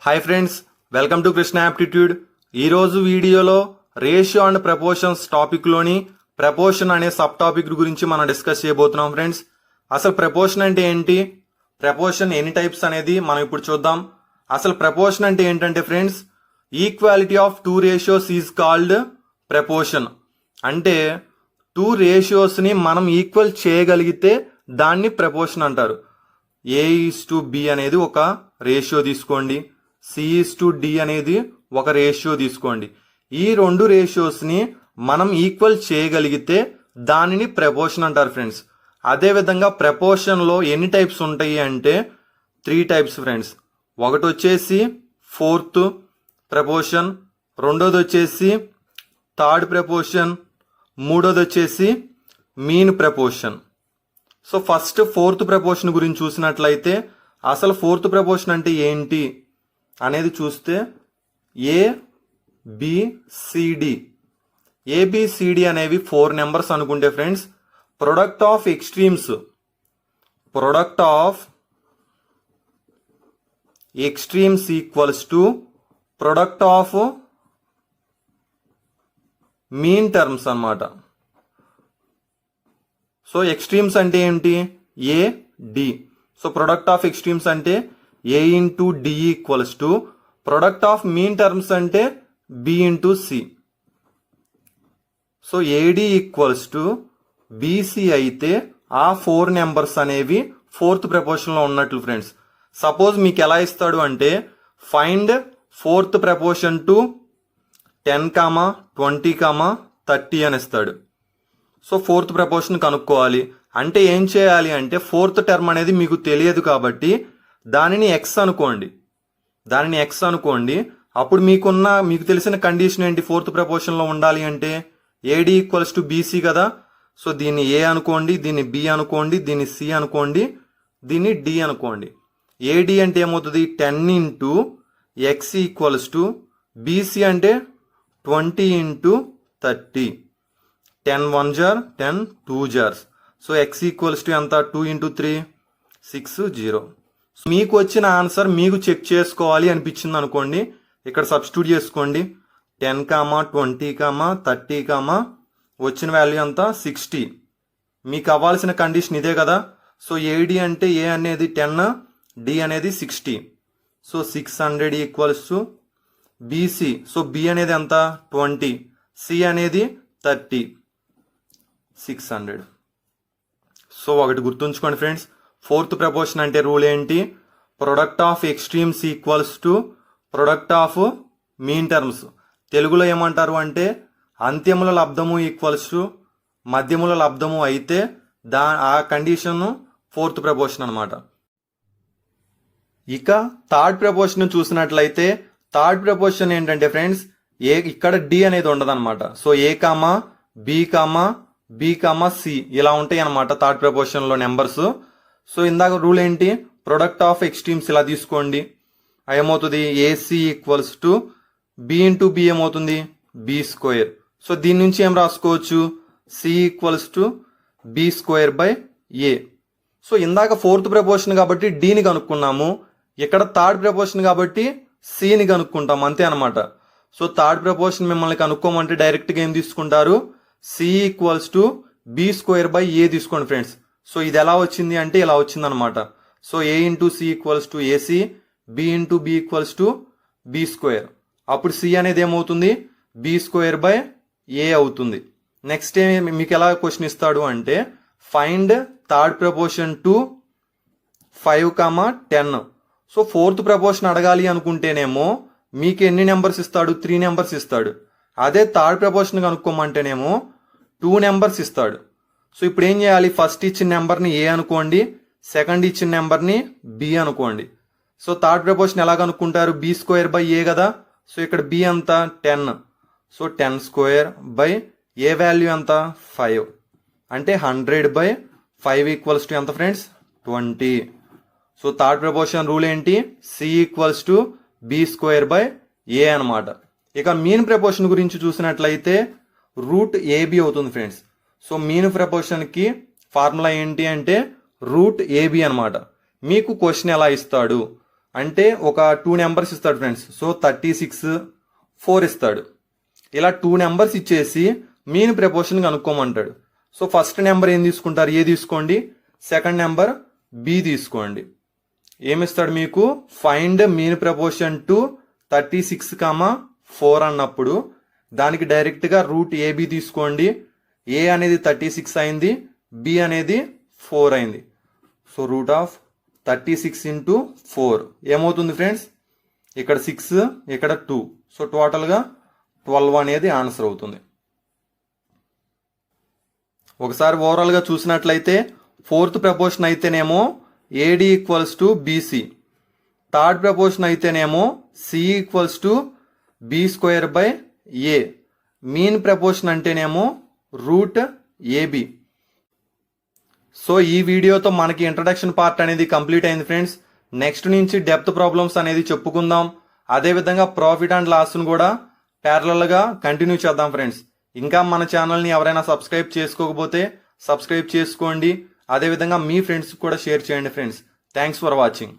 Hi friends, welcome to Krishna aptitude. ఈరోజు వీడియోలో ratio and proportions టాపిక్లోని proportion అనే సబ్ టాపిక్ గురించి మనం డిస్కస్ చేయబోతున్నాం. ఫ్రెండ్స్, అసలు ప్రపోర్షన్ అంటే ఏంటి, ప్రపోర్షన్ ఎన్ని టైప్స్ అనేది మనం ఇప్పుడు చూద్దాం. అసలు ప్రపోర్షన్ అంటే ఏంటంటే friends, equality of two ratios is called proportion. అంటే టూ రేషియోస్ని మనం ఈక్వల్ చేయగలిగితే దాన్ని ప్రపోర్షన్ అంటారు. A:B అనేది ఒక రేషియో తీసుకోండి, C:D అనేది ఒక రేషియో తీసుకోండి. ఈ రెండు రేషియోస్ని మనం ఈక్వల్ చేయగలిగితే దానిని ప్రపోర్షన్ అంటారు ఫ్రెండ్స్. అదేవిధంగా ప్రపోర్షన్లో ఎన్ని టైప్స్ ఉంటాయి అంటే 3 టైప్స్ ఫ్రెండ్స్. ఒకటి వచ్చేసి ఫోర్త్ ప్రపోర్షన్, రెండోది వచ్చేసి థర్డ్ ప్రపోర్షన్, మూడోది వచ్చేసి mean proportion. So first fourth proportion గురించి చూసినట్లయితే అసలు ఫోర్త్ ప్రపోర్షన్ అంటే ఏంటి అనేది చూస్తే ఏబిసిడి అనేవి 4 నెంబర్స్ అనుకుంటే friends, product of extremes equals to product of mean terms అన్నమాట. సో ఎక్స్ట్రీమ్స్ అంటే ఏంటి, AD. So product of extremes అంటే A:D equals to product of mean terms అంటే B:C. So AD equals to BC అయితే ఆ 4 numbers అనేవి fourth ప్రపోర్షన్లో ఉన్నట్లు friends. Suppose మీకు ఎలా ఇస్తాడు అంటే ఫైండ్ ఫోర్త్ ప్రపోర్షన్ టు 10, 20, 30 అని ఇస్తాడు. సో ఫోర్త్ ప్రపోర్షన్ కనుక్కోవాలి అంటే ఏం చేయాలి అంటే ఫోర్త్ టర్మ్ అనేది మీకు తెలియదు కాబట్టి దానిని ఎక్స్ అనుకోండి. అప్పుడు మీకు తెలిసిన కండిషన్ ఏంటి, ఫోర్త్ ప్రపోర్షన్లో ఉండాలి అంటే ఏడి ఈక్వల్స్ టు BC కదా. సో దీన్ని A అనుకోండి, దీన్ని B అనుకోండి, దీన్ని C అనుకోండి, దీన్ని D అనుకోండి. ఏడి అంటే ఏమవుతుంది, 10 into X equals to BC అంటే 20 into 30. 10 1 jar 10 2 jars. So X equals to ఎంత, 2 ఇంటూ 3 6 0. మీకు వచ్చిన ఆన్సర్ మీకు చెక్ చేసుకోవాలి అనిపించింది అనుకోండి, ఇక్కడ సబ్స్టిట్యూట్ చేసుకోండి. 10, 20, 30, వచ్చిన వాల్యూ అంతా 60. మీకు అవ్వాల్సిన కండిషన్ ఇదే కదా. సో ఏడి అంటే A అనేది 10, D అనేది 60. So 600 equals to BC. So B అనేది ఎంత 20, C అనేది 30, 600. సో ఒకటి గుర్తుంచుకోండి ఫ్రెండ్స్, ఫోర్త్ ప్రపోర్షన్ అంటే రూల్ ఏంటి, product of extremes equals to product of mean terms. తెలుగులో ఏమంటారు అంటే అంత్యముల లబ్ధము ఈక్వల్స్ టు మధ్యముల లబ్ధము అయితే ఆ కండిషన్ ఫోర్త్ ప్రపోర్షన్ అనమాట. ఇక థర్డ్ ప్రపోర్షన్ చూసినట్లయితే థర్డ్ ప్రపోర్షన్ ఏంటంటే ఫ్రెండ్స్, ఇక్కడ D అనేది ఉండదు అనమాట. సో A, B, C ఇలా ఉంటాయి అనమాట థర్డ్ ప్రపోర్షన్లో నెంబర్స్. సో ఇందాక రూల్ ఏంటి, ప్రొడక్ట్ ఆఫ్ ఎక్స్ట్రీమ్స్ ఇలా తీసుకోండి, ఏమవుతుంది AC equals to B into B ఏమవుతుంది B². సో దీని నుంచి ఏం రాసుకోవచ్చు, C equals to B²/A. So ఇందాక ఫోర్త్ ప్రపోర్షన్ కాబట్టి Dని కనుక్కున్నాము, ఇక్కడ థర్డ్ ప్రపోర్షన్ కాబట్టి Cని కనుక్కుంటాం, అంతే అనమాట. సో థర్డ్ ప్రపోర్షన్ మిమ్మల్ని కనుక్కోమంటే డైరెక్ట్గా ఏం తీసుకుంటారు, C ఈక్వల్స్ టు B²/A తీసుకోండి ఫ్రెండ్స్. సో ఇది ఎలా వచ్చింది అంటే ఇలా వచ్చింది అనమాట. So A into C equals to AC, B into B equals to B². అప్పుడు C అనేది ఏమవుతుంది B²/A అవుతుంది. నెక్స్ట్ మీకు ఎలా క్వశ్చన్ ఇస్తాడు అంటే find third proportion to 5, 10. So fourth proportion అడగాలి అనుకుంటేనేమో మీకు ఎన్ని నెంబర్స్ ఇస్తాడు, 3 నెంబర్స్ ఇస్తాడు. అదే థర్డ్ ప్రపోర్షన్ కనుక్కోమంటేనేమో 2 నెంబర్స్ ఇస్తాడు. సో ఇప్పుడు ఏం చేయాలి, ఫస్ట్ ఇచ్చిన నెంబర్ని A అనుకోండి, సెకండ్ ఇచ్చిన నెంబర్ని B అనుకోండి. సో థర్డ్ ప్రపోర్షన్ ఎలా కనుక్కుంటారు, B²/A కదా. సో ఇక్కడ B ఎంత 10, సో 10²/A వాల్యూ ఎంత 5, అంటే 100/5 ఈక్వల్స్ టు ఎంత friends 20. So third proportion rule ఏంటి, C ఈక్వల్స్ టు B²/A అనమాట. ఇక మీన్ ప్రపోర్షన్ గురించి చూసినట్లయితే √AB అవుతుంది ఫ్రెండ్స్. సో మీన్ ప్రపోర్షన్కి ఫార్ములా ఏంటి అంటే √AB అనమాట. మీకు క్వశ్చన్ ఎలా ఇస్తాడు, అంటే ఒక 2 నెంబర్స్ ఇస్తాడు ఫ్రెండ్స్. సో 36 4 ఇస్తాడు. ఇలా 2 నెంబర్స్ ఇచ్చేసి మీన్ ప్రపోర్షన్ కనుక్కోమంటాడు. సో ఫస్ట్ నెంబర్ ఏం తీసుకుంటారు, ఏ తీసుకోండి. సెకండ్ నెంబర్ బి తీసుకోండి. ఏమిస్తాడు మీకు, ఫైండ్ మీన్ ప్రపోర్షన్ టు 36, 4 అన్నప్పుడు దానికి డైరెక్ట్గా రూట్ ఏబి తీసుకోండి. ఏ అనేది 36 అయింది, బి అనేది 4 అయింది. సో రూట్ ఆఫ్ 36 ఇంటూ 4 ఏమవుతుంది ఫ్రెండ్స్, ఇక్కడ 6 ఇక్కడ 2. సో టోటల్గా 12 అనేది ఆన్సర్ అవుతుంది. ఒకసారి ఓవరాల్గా చూసినట్లయితే ఫోర్త్ ప్రపోర్షన్ అయితేనేమో AD equals to BC, third proportion అయితేనేమో C equals to B square by A, mean proportion అంటేనేమో రూట్ ఏబి. సో ఈ వీడియోతో మనకి ఇంట్రడక్షన్ పార్ట్ అనేది కంప్లీట్ అయింది ఫ్రెండ్స్. నెక్స్ట్ నుంచి డెప్త్ ప్రాబ్లమ్స్ అనేది చెప్పుకుందాం. అదేవిధంగా ప్రాఫిట్ అండ్ లాస్ను కూడా ప్యారలల్గా కంటిన్యూ చేద్దాం ఫ్రెండ్స్. ఇంకా మన ఛానల్ని ఎవరైనా సబ్స్క్రైబ్ చేసుకోకపోతే సబ్స్క్రైబ్ చేసుకోండి. అదేవిధంగా మీ ఫ్రెండ్స్కి కూడా షేర్ చేయండి ఫ్రెండ్స్. Thanks for watching.